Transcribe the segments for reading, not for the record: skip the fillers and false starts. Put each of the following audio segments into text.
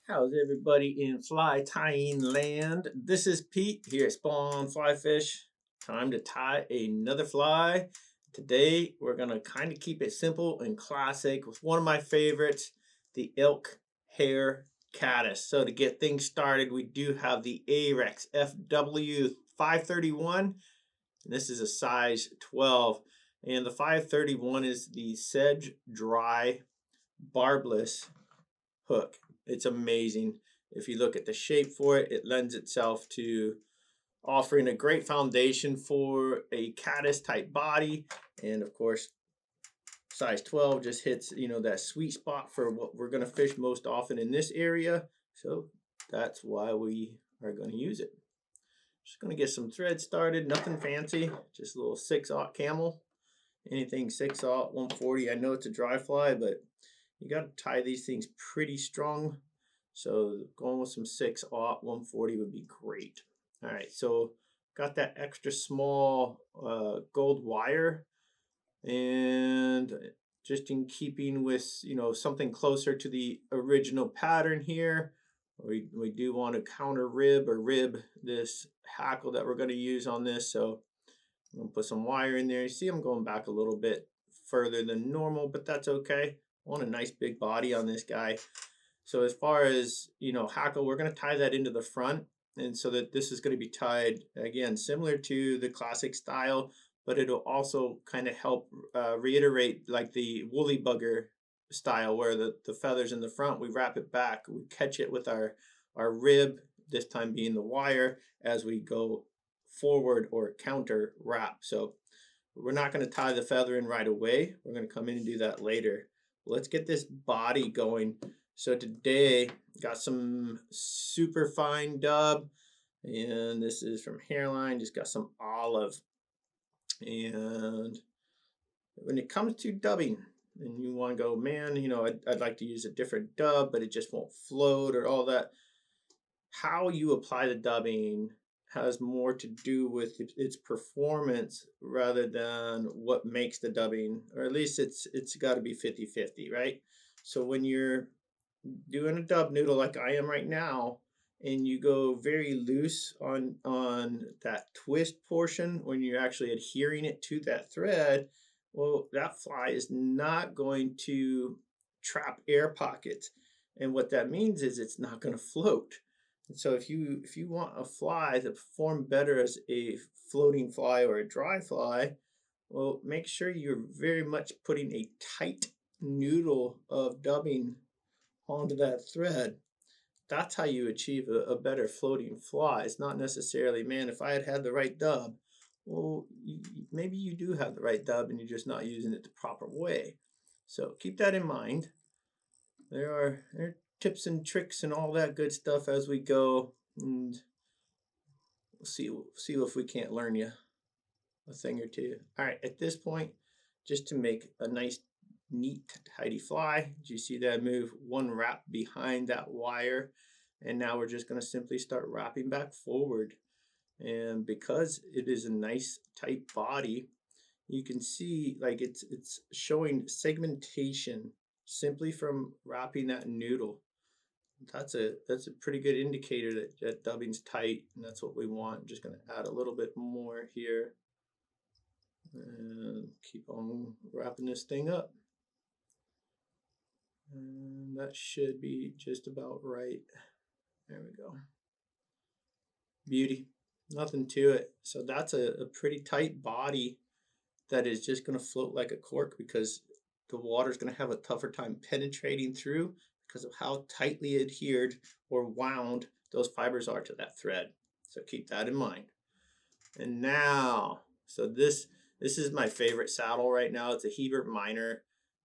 How's everybody in fly tying land? This is Pete here at Spawn Fly Fish. Time to tie another fly. Today we're gonna kind of keep it simple and classic with one of my favorites, the Elk Hair Caddis. So to get things started, we do have the Ahrex FW531. And this is a size 12. And the 531 is the sedge dry barbless hook. It's amazing. If you look at the shape for it, it lends itself to offering a great foundation for a caddis type body. And of course, size 12 just hits, that sweet spot for what we're going to fish most often in this area. So that's why we are going to use it. Just going to get some thread started, nothing fancy, just a little 6/0 Camel. Anything 6/0, 140. I know it's a dry fly, but you got to tie these things pretty strong. So going with some 6/0, 140 would be great. All right, so got that extra small gold wire, and just in keeping with something closer to the original pattern here, we do want to counter rib this hackle that we're going to use on this. So I'm going to put some wire in there. You see I'm going back a little bit further than normal, but that's okay. I want a nice big body on this guy. So as far as, hackle, we're going to tie that into the front. And so that this is going to be tied, again, similar to the classic style, but it'll also kind of help reiterate like the woolly bugger style where the feathers in the front, we wrap it back, we catch it with our rib, this time being the wire, as we go forward or counter wrap. So we're not going to tie the feather in right away. We're going to come in and do that later. Let's get this body going. So today got some super fine dub, and this is from Hareline. Just got some olive. And when it comes to dubbing, and you want to go, man, I'd like to use a different dub, but it just won't float or all that. How you apply the dubbing has more to do with its performance rather than what makes the dubbing, or at least it's got to be 50-50, right? So when you're doing a dub noodle like I am right now, and you go very loose on that twist portion when you're actually adhering it to that thread, well, that fly is not going to trap air pockets, and what that means is it's not going to float. And so if you want a fly to perform better as a floating fly or a dry fly, well, make sure you're very much putting a tight noodle of dubbing onto that thread. That's how you achieve a better floating fly. It's not necessarily, man, if I had the right dub. Well, maybe you do have the right dub and you're just not using it the proper way. So keep that in mind. There are tips and tricks and all that good stuff as we go, and we'll see if we can't learn you a thing or two. All right, at this point, just to make a nice, neat, tidy fly, did you see that move one wrap behind that wire? And now we're just going to simply start wrapping back forward. And because it is a nice tight body, you can see like it's showing segmentation simply from wrapping that noodle. That's a pretty good indicator that dubbing's tight, and that's what we want. I'm just going to add a little bit more here and keep on wrapping this thing up. And that should be just about right. There we go. Beauty. Nothing to it. So that's a pretty tight body that is just going to float like a cork, because the water is going to have a tougher time penetrating through because of how tightly adhered or wound those fibers are to that thread. So keep that in mind. And now, so this is my favorite saddle right now. It's a Hebert Minor,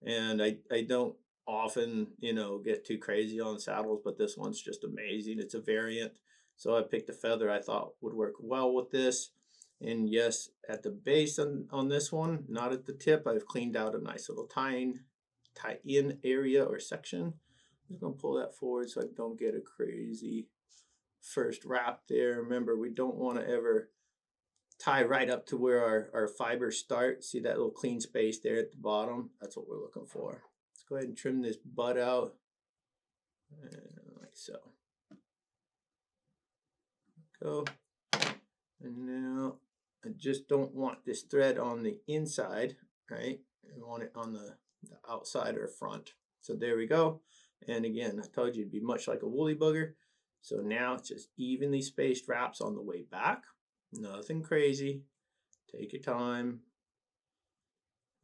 and I don't often, get too crazy on saddles, but this one's just amazing. It's a variant. So I picked a feather I thought would work well with this. And yes, at the base on this one, not at the tip, I've cleaned out a nice little tie-in area or section. I'm just going to pull that forward so I don't get a crazy first wrap there. Remember, we don't want to ever tie right up to where our fibers start. See that little clean space there at the bottom? That's what we're looking for. Let's go ahead and trim this butt out. And like so. Go. And now I just don't want this thread on the inside, right? I want it on the outside or front. So there we go. And again, I told you it'd be much like a woolly booger. So now it's just evenly spaced wraps on the way back. Nothing crazy. Take your time.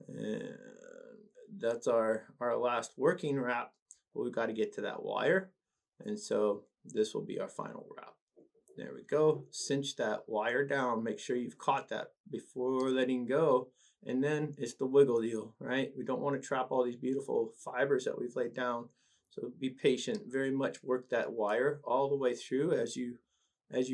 And that's our last working wrap. But we've got to get to that wire. And so this will be our final wrap. There we go. Cinch that wire down. Make sure you've caught that before letting go. And then it's the wiggle deal, right? We don't want to trap all these beautiful fibers that we've laid down. So be patient. Very much work that wire all the way through as you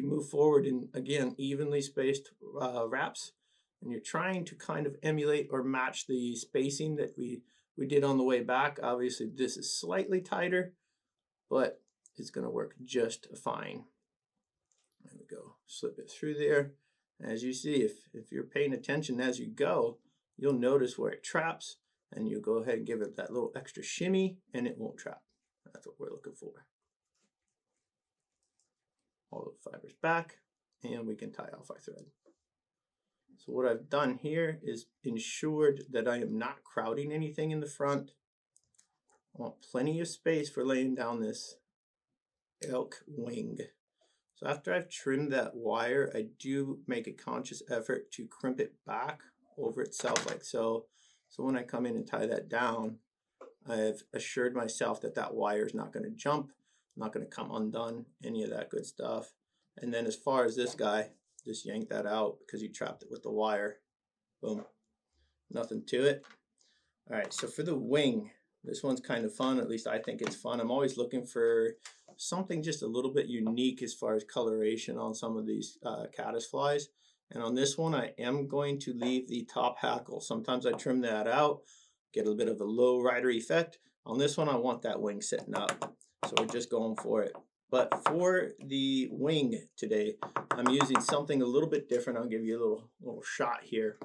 move forward in, again, evenly spaced wraps. And you're trying to kind of emulate or match the spacing that we did on the way back. Obviously, this is slightly tighter, but it's going to work just fine. There we go. Slip it through there. As you see, if you're paying attention as you go, you'll notice where it traps, and you go ahead and give it that little extra shimmy, and it won't trap. That's what we're looking for. All the fibers back, and we can tie off our thread. So what I've done here is ensured that I am not crowding anything in the front. I want plenty of space for laying down this elk wing. So after I've trimmed that wire, I do make a conscious effort to crimp it back over itself like so. So when I come in and tie that down, I've assured myself that that wire is not going to jump, not going to come undone, any of that good stuff. And then as far as this guy, just yank that out because you trapped it with the wire. Boom. Nothing to it. All right, so for the wing, this one's kind of fun. At least I think it's fun. I'm always looking for something just a little bit unique as far as coloration on some of these caddis flies. And on this one, I am going to leave the top hackle. Sometimes I trim that out, get a bit of a low rider effect. On this one, I want that wing sitting up. So we're just going for it. But for the wing today, I'm using something a little bit different. I'll give you a little shot here.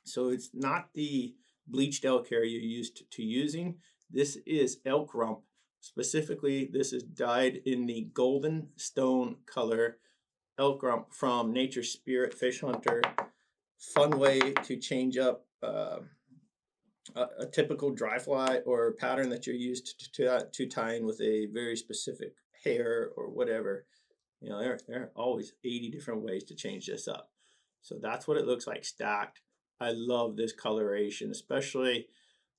So it's not the bleached elk hair you're used to using. This is Elk Rump. Specifically, this is dyed in the golden stone color. Elk Rump from Nature's Spirit Fish Hunter. Fun way to change up a typical dry fly or pattern that you're used to tying with a very specific hair or whatever. You know, there are always 80 different ways to change this up. So that's what it looks like stacked. I love this coloration, especially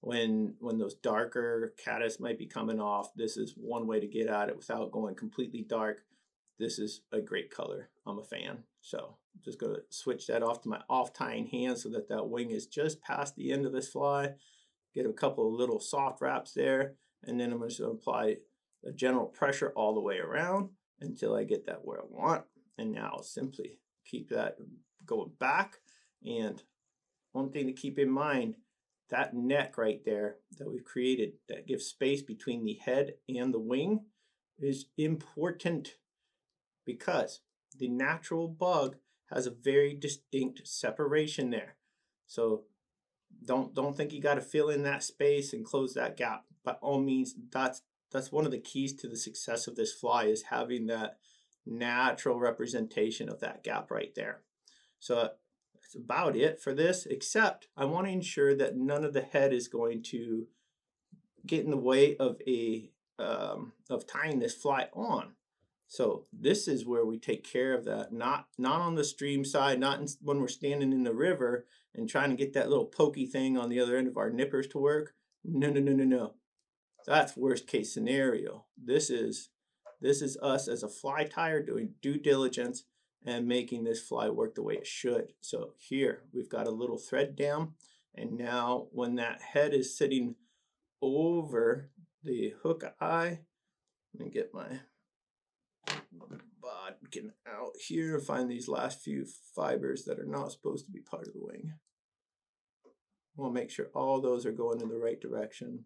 when those darker caddis might be coming off. This is one way to get at it without going completely dark. This is a great color. I'm a fan. So I'm just going to switch that off to my off tying hand so that that wing is just past the end of this fly. Get a couple of little soft wraps there, and then I'm just going to apply a general pressure all the way around until I get that where I want. And now I'll simply keep that going back. And one thing to keep in mind, that neck right there that we've created that gives space between the head and the wing is important, because the natural bug has a very distinct separation there. So don't think you got to fill in that space and close that gap. By all means, that's one of the keys to the success of this fly, is having that natural representation of that gap right there. So that's about it for this, except I want to ensure that none of the head is going to get in the way of of tying this fly on. So this is where we take care of that, not on the stream side, not when we're standing in the river and trying to get that little pokey thing on the other end of our nippers to work. No. That's worst case scenario. This is us as a fly tyer doing due diligence and making this fly work the way it should. So here we've got a little thread down, and now when that head is sitting over the hook eye, let me get my bodkin out here and find these last few fibers that are not supposed to be part of the wing. We'll make sure all those are going in the right direction.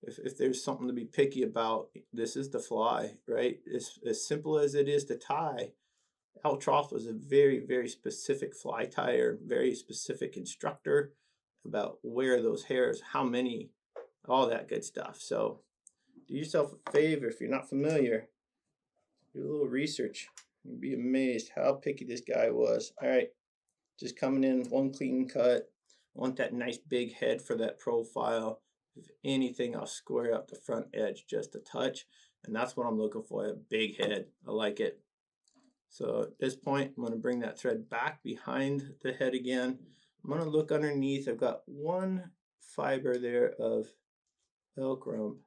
If there's something to be picky about, this is the fly, right? It's as simple as it is to tie. Troth was a very, very specific fly tyer, very specific instructor about where those hairs, how many, all that good stuff. So do yourself a favor if you're not familiar. Do a little research. You'd be amazed how picky this guy was. All right, just coming in one clean cut. I want that nice big head for that profile. If anything, I'll square up the front edge just a touch, and that's what I'm looking for, a big head. I like it. So at this point, I'm going to bring that thread back behind the head again. I'm going to look underneath. I've got one fiber there of Elk Rump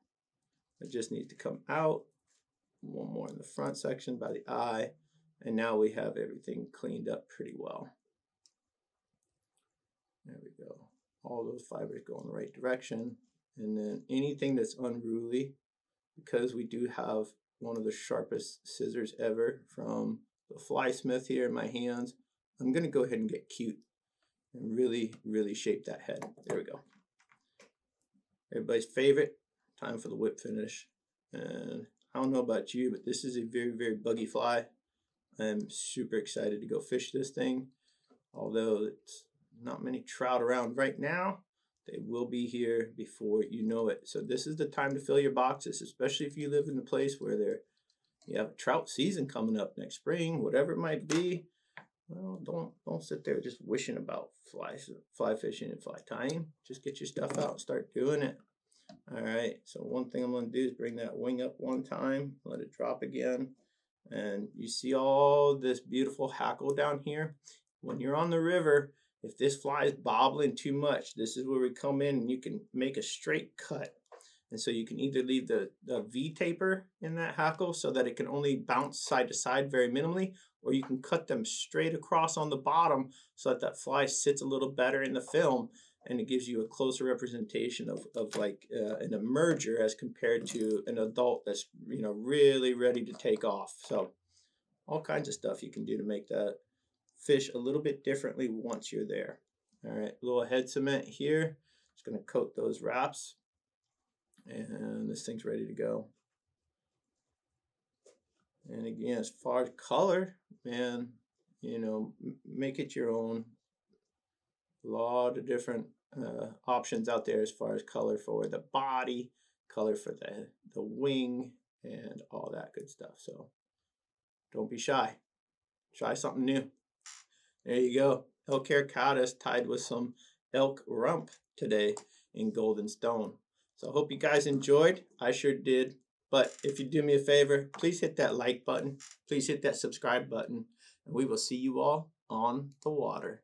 that just needs to come out. One more in the front section by the eye, and now we have everything cleaned up pretty well. There we go. All those fibers go in the right direction. And then anything that's unruly, because we do have one of the sharpest scissors ever from the fly smith here in my hands, I'm going to go ahead and get cute and really, really shape that head. There we go. Everybody's favorite, time for the whip finish. And I don't know about you, but this is a very, very buggy fly. I'm super excited to go fish this thing. Although it's not many trout around right now, they will be here before you know it. So this is the time to fill your boxes, especially if you live in a place where you have a trout season coming up next spring, whatever it might be. Well, don't sit there just wishing about fly fishing and fly tying. Just get your stuff out and start doing it. All right, so one thing I'm going to do is bring that wing up one time, let it drop again. And you see all this beautiful hackle down here? When you're on the river, if this fly is bobbling too much, this is where we come in and you can make a straight cut. And so you can either leave the V-taper in that hackle so that it can only bounce side to side very minimally, or you can cut them straight across on the bottom so that that fly sits a little better in the film, and it gives you a closer representation of like an emerger as compared to an adult that's, you know, really ready to take off. So all kinds of stuff you can do to make that fish a little bit differently once you're there. All right, a little head cement here. Just going to coat those wraps, and this thing's ready to go. And again, as far as color, man, you know, make it your own. A lot of different options out there as far as color for the body, color for the wing, and all that good stuff. So don't be shy. Try something new. There you go. Elk Hair Caddis tied with some Elk Rump today in Golden Stone. So I hope you guys enjoyed. I sure did. But if you do me a favor, please hit that like button. Please hit that subscribe button. And we will see you all on the water.